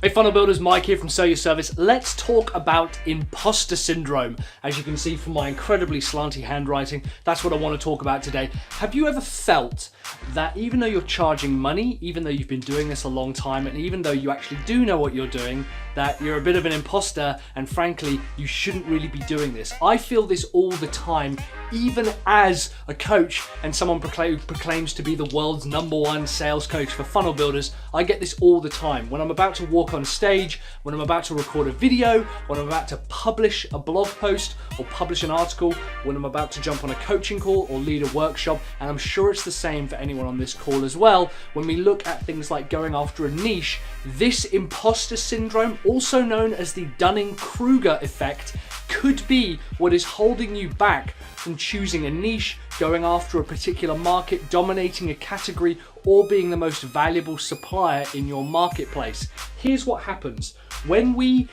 Hey funnel builders, Mike here from Sell Your Service. Let's talk about imposter syndrome. As you can see from my incredibly slanty handwriting, that's what I want to talk about today. Have you ever felt that even though you're charging money, even though you've been doing this a long time, and even though you actually do know what you're doing, that you're a bit of an imposter and frankly, you shouldn't really be doing this? I feel this all the time, even as a coach and someone proclaims to be the world's #1 sales coach for funnel builders. I get this all the time. When I'm about to walk on stage, when I'm about to record a video, when I'm about to publish a blog post or publish an article, when I'm about to jump on a coaching call or lead a workshop, and I'm sure it's the same for anyone on this call as well. When we look at things like going after a niche, this imposter syndrome, also known as the Dunning-Kruger effect, could be what is holding you back from choosing a niche, going after a particular market, dominating a category, or being the most valuable supplier in your marketplace. Here's what happens. When we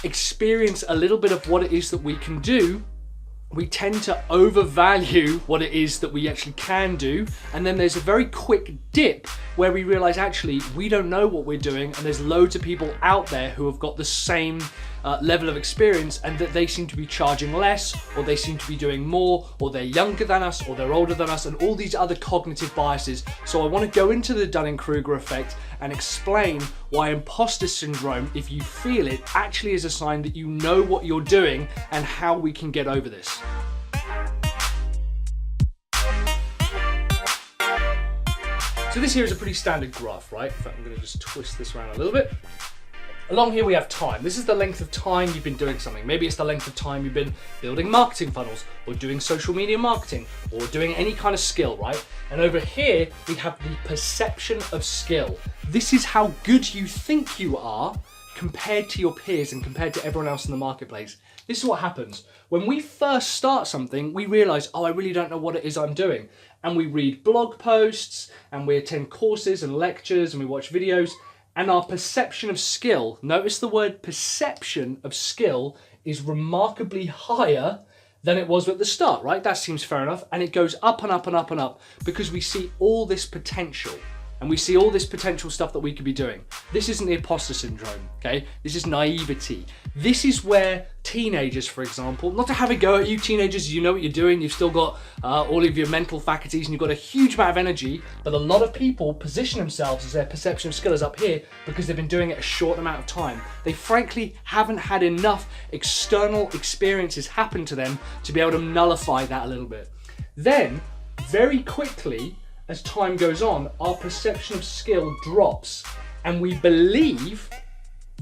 experience a little bit of what it is that we can do, we tend to overvalue what it is that we actually can do, and then there's a very quick dip where we realize actually we don't know what we're doing, and there's loads of people out there who have got the same level of experience, and that they seem to be charging less, or they seem to be doing more, or they're younger than us, or they're older than us, and all these other cognitive biases. So I want to go into the Dunning-Kruger effect and explain why imposter syndrome, if you feel it, actually is a sign that you know what you're doing and how we can get over this. So this here is a pretty standard graph, right? In fact, I'm going to just twist this around a little bit. Along here we have time. This is the length of time you've been doing something. Maybe it's the length of time you've been building marketing funnels, or doing social media marketing, or doing any kind of skill, right? And over here we have the perception of skill. This is how good you think you are compared to your peers and compared to everyone else in the marketplace. This is what happens. When we first start something, we realize, oh, I really don't know what it is I'm doing. And we read blog posts, and we attend courses and lectures, and we watch videos, and our perception of skill, notice the word perception of skill, is remarkably higher than it was at the start, right? That seems fair enough. And it goes up and up and up and up because we see all this potential. And we see all this potential stuff that we could be doing. This isn't the imposter syndrome, okay? This is naivety. This is where teenagers, for example, not to have a go at you teenagers, you know what you're doing, you've still got all of your mental faculties and you've got a huge amount of energy, but a lot of people position themselves as their perception of skill is up here because they've been doing it a short amount of time. They frankly haven't had enough external experiences happen to them to be able to nullify that a little bit. Then, very quickly, as time goes on, our perception of skill drops, and we believe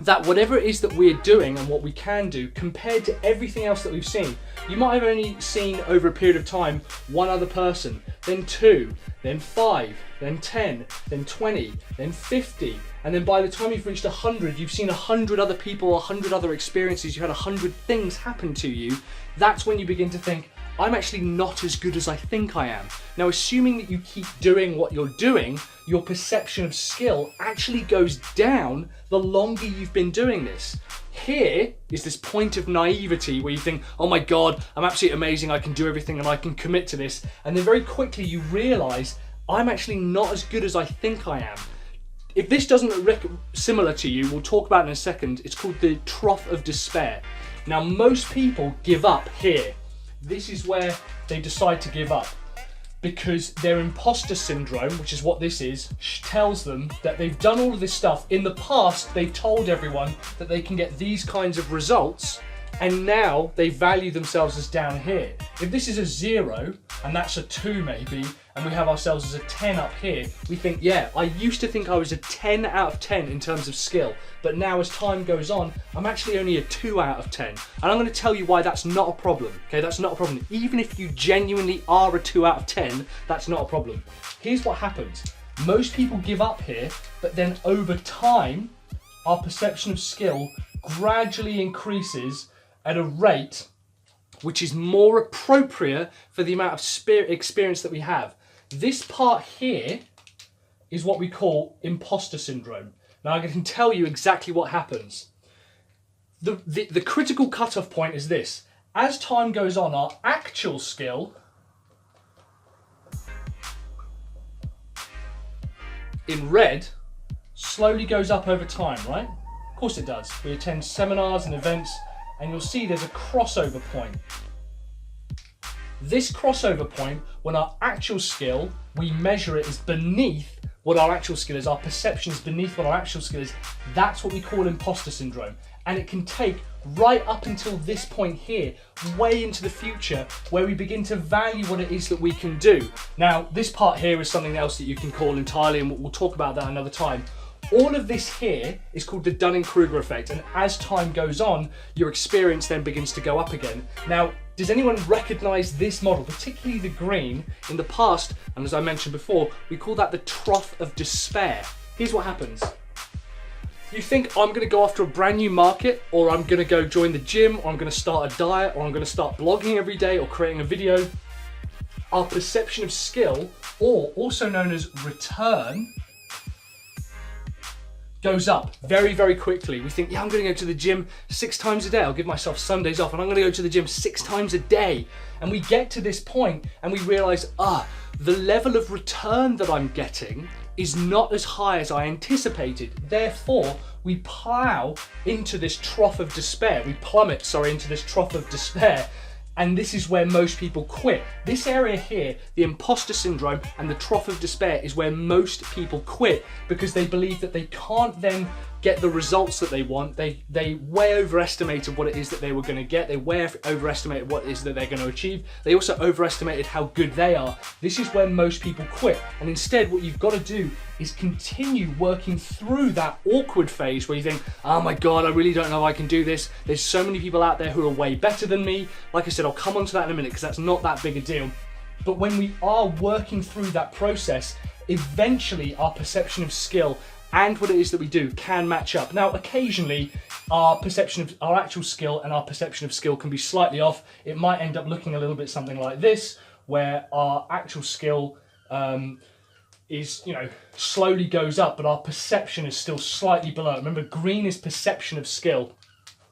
that whatever it is that we're doing and what we can do compared to everything else that we've seen, you might have only seen over a period of time one other person, then 2, then 5, then 10, then 20, then 50, and then by the time you've reached 100, you've seen 100 other people, 100 other experiences, you've had 100 things happen to you. That's when you begin to think, I'm actually not as good as I think I am. Now, assuming that you keep doing what you're doing, your perception of skill actually goes down the longer you've been doing this. Here is this point of naivety where you think, oh my God, I'm absolutely amazing, I can do everything and I can commit to this. And then very quickly you realize, I'm actually not as good as I think I am. If this doesn't look similar to you, we'll talk about it in a second. It's called the trough of despair. Now, most people give up here. This is where they decide to give up because their imposter syndrome, which is what this is, tells them that they've done all of this stuff. In the past, they've told everyone that they can get these kinds of results, and now they value themselves as down here. If this is a 0, and that's a 2 maybe, and we have ourselves as a 10 up here, we think, yeah, I used to think I was a 10 out of 10 in terms of skill, but now as time goes on, I'm actually only a 2 out of 10. And I'm gonna tell you why that's not a problem, okay? That's not a problem. Even if you genuinely are a 2 out of 10, that's not a problem. Here's what happens. Most people give up here, but then over time, our perception of skill gradually increases at a rate which is more appropriate for the amount of experience that we have. This part here is what we call imposter syndrome. Now I can tell you exactly what happens. The critical cutoff point is this. As time goes on, our actual skill in red slowly goes up over time, right? course it does. We attend seminars and events, and you'll see there's a crossover point. This crossover point, when our actual skill, we measure it as beneath what our actual skill is, our perception is beneath what our actual skill is, that's what we call imposter syndrome. And it can take right up until this point here, way into the future, where we begin to value what it is that we can do. Now, this part here is something else that you can call entirely, and we'll talk about that another time. All of this here is called the Dunning-Kruger effect, and as time goes on, your experience then begins to go up again. Now, does anyone recognize this model, particularly the green? In the past, and as I mentioned before, we call that the trough of despair. Here's what happens. You think, I'm gonna go after a brand new market, or I'm gonna go join the gym, or I'm gonna start a diet, or I'm gonna start blogging every day, or creating a video. Our perception of skill, or also known as return, goes up very, very quickly. We think, yeah, I'm gonna go to the gym 6 times a day. I'll give myself Sundays off and I'm gonna go to the gym 6 times a day. And we get to this point and we realize, the level of return that I'm getting is not as high as I anticipated. Therefore, we plow into this trough of despair. We plummet, into this trough of despair. And this is where most people quit. This area here, the imposter syndrome and the trough of despair, is where most people quit because they believe that they can't then get the results that they want. They way overestimated what it is that they were going to get. They way overestimated what it is that they're going to achieve. They also overestimated how good they are. This is where most people quit. And instead, what you've got to do is continue working through that awkward phase where you think, oh my God, I really don't know if I can do this. There's so many people out there who are way better than me. Like I said, I'll come on to that in a minute because that's not that big a deal. But when we are working through that process, eventually our perception of skill and what it is that we do can match up. Now, occasionally, our perception of our actual skill and our perception of skill can be slightly off. It might end up looking a little bit something like this, where our actual skill is, slowly goes up, but our perception is still slightly below. Remember, green is perception of skill.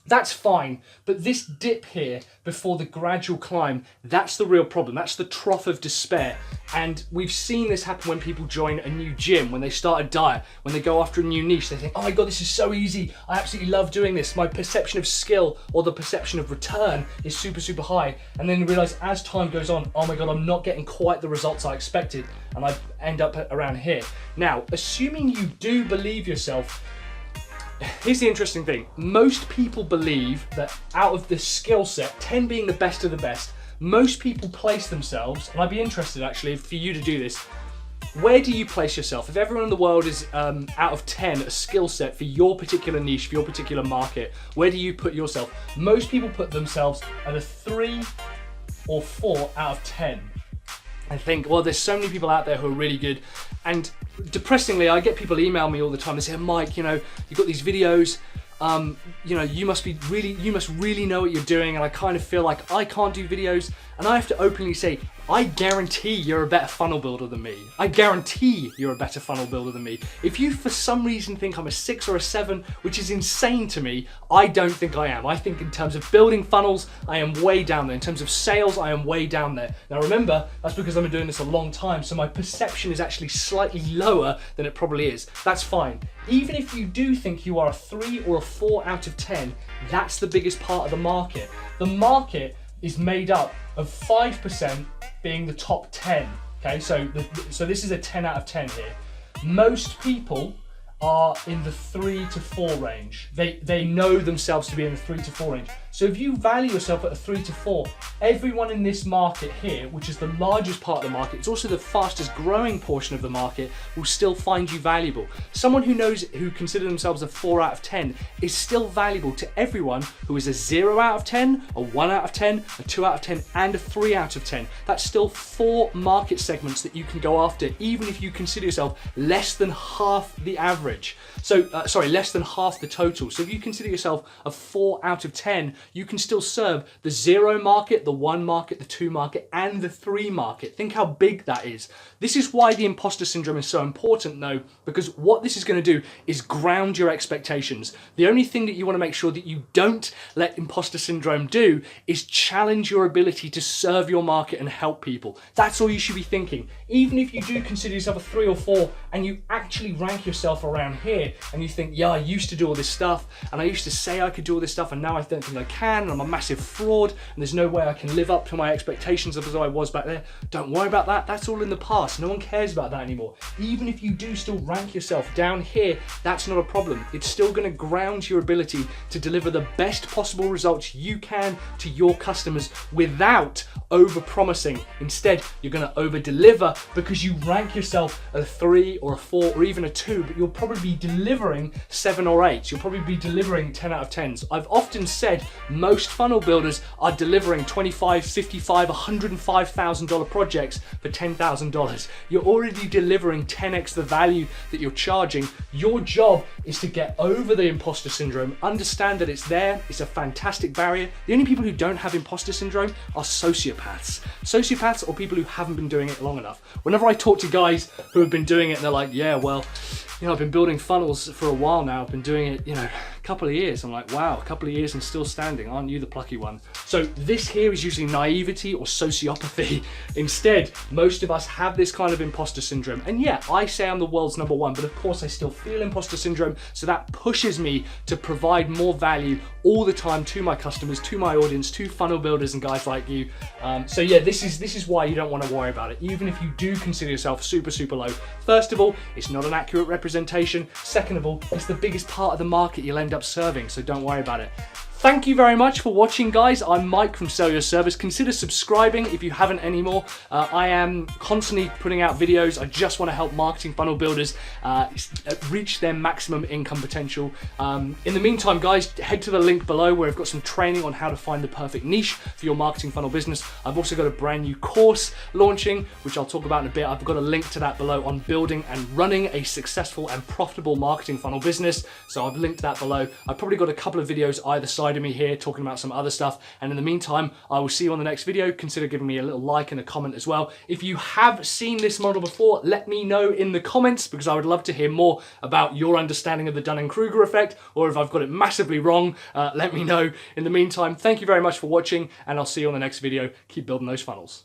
That's fine, but this dip here before the gradual climb, that's the real problem. That's the trough of despair. And we've seen this happen when people join a new gym, when they start a diet, when they go after a new niche. They think, oh my God, this is so easy. I absolutely love doing this. My perception of skill or the perception of return is super, super high. And then you realize as time goes on, oh my God, I'm not getting quite the results I expected. And I end up around here. Now, assuming you do believe yourself, here's the interesting thing. Most people believe that out of the skill set, 10 being the best of the best, most people place themselves, and I'd be interested actually for you to do this, where do you place yourself? If everyone in the world is out of 10, a skill set for your particular niche, for your particular market, where do you put yourself? Most people put themselves at a 3 or 4 out of 10. I think, well, there's so many people out there who are really good. And depressingly, I get people email me all the time. They say, Mike, you've got these videos, you must really know what you're doing. And I kind of feel like I can't do videos. And I have to openly say, I guarantee you're a better funnel builder than me. I guarantee you're a better funnel builder than me. If you for some reason think I'm a 6 or a 7, which is insane to me, I don't think I am. I think in terms of building funnels, I am way down there. In terms of sales, I am way down there. Now remember, that's because I've been doing this a long time, so my perception is actually slightly lower than it probably is. That's fine. Even if you do think you are a 3 or a 4 out of 10, that's the biggest part of the market. The market is made up of 5% being the top 10. Okay, so this is a 10 out of 10 here. Most people are in the 3 to 4 range. They know themselves to be in the 3 to 4 range. So if you value yourself at a 3 to 4, everyone in this market here, which is the largest part of the market, it's also the fastest growing portion of the market, will still find you valuable. Someone who consider themselves a 4 out of 10 is still valuable to everyone who is a 0 out of 10, a 1 out of 10, a 2 out of 10, and a 3 out of 10. That's still 4 market segments that you can go after, even if you consider yourself less than half the average. So, less than half the total. So if you consider yourself a 4 out of 10, you can still serve the 0 market, the 1 market, the 2 market, and the 3 market. Think how big that is. This is why the imposter syndrome is so important though, because what this is going to do is ground your expectations. The only thing that you want to make sure that you don't let imposter syndrome do is challenge your ability to serve your market and help people. That's all you should be thinking. even if you do consider yourself a 3 or 4 and you actually rank yourself around here and you think, yeah, I used to do all this stuff and I used to say I could do all this stuff and now I don't think I can and I'm a massive fraud and there's no way I can live up to my expectations as I was back there, don't worry about that. That's all in the past. No one cares about that anymore. Even if you do still rank yourself down here, that's not a problem. It's still going to ground your ability to deliver the best possible results you can to your customers without over-promising. Instead, you're going to over-deliver because you rank yourself a 3 or a 4 or even a 2, but you'll probably be delivering 7 or 8. You'll probably be delivering 10 out of 10s. I've often said most funnel builders are delivering $25, $55, $105,000 projects for $10,000. You're already delivering 10x the value that you're charging. Your job is to get over the imposter syndrome, understand that it's there, it's a fantastic barrier. The only people who don't have imposter syndrome are sociopaths. Sociopaths or people who haven't been doing it long enough. Whenever I talk to guys who have been doing it and they're like, yeah, well, you know, I've been building funnels for a while now. I've been doing it, you know, a couple of years. I'm like, wow, a couple of years and still standing. Aren't you the plucky one? So this here is usually naivety or sociopathy. Instead, most of us have this kind of imposter syndrome. And yeah, I say I'm the world's #1, but of course I still feel imposter syndrome. So that pushes me to provide more value all the time to my customers, to my audience, to funnel builders and guys like you. So yeah, this is why you don't want to worry about it. Even if you do consider yourself super, super low. First of all, it's not an accurate representation. Second of all, it's the biggest part of the market you'll end up serving, so don't worry about it. Thank you very much for watching, guys. I'm Mike from Sell Your Service. Consider subscribing if you haven't anymore. I am constantly putting out videos. I just want to help marketing funnel builders reach their maximum income potential. In the meantime, guys, head to the link below where I've got some training on how to find the perfect niche for your marketing funnel business. I've also got a brand new course launching, which I'll talk about in a bit. I've got a link to that below on building and running a successful and profitable marketing funnel business. So I've linked that below. I've probably got a couple of videos either side of me here talking about some other stuff, and in the meantime I will see you on the next video. Consider giving me a little like and a comment as well. If you have seen this model before, let me know in the comments because I would love to hear more about your understanding of the Dunning-Kruger effect, or if I've got it massively wrong, let me know. In the meantime, thank you very much for watching and I'll see you on the next video. Keep building those funnels.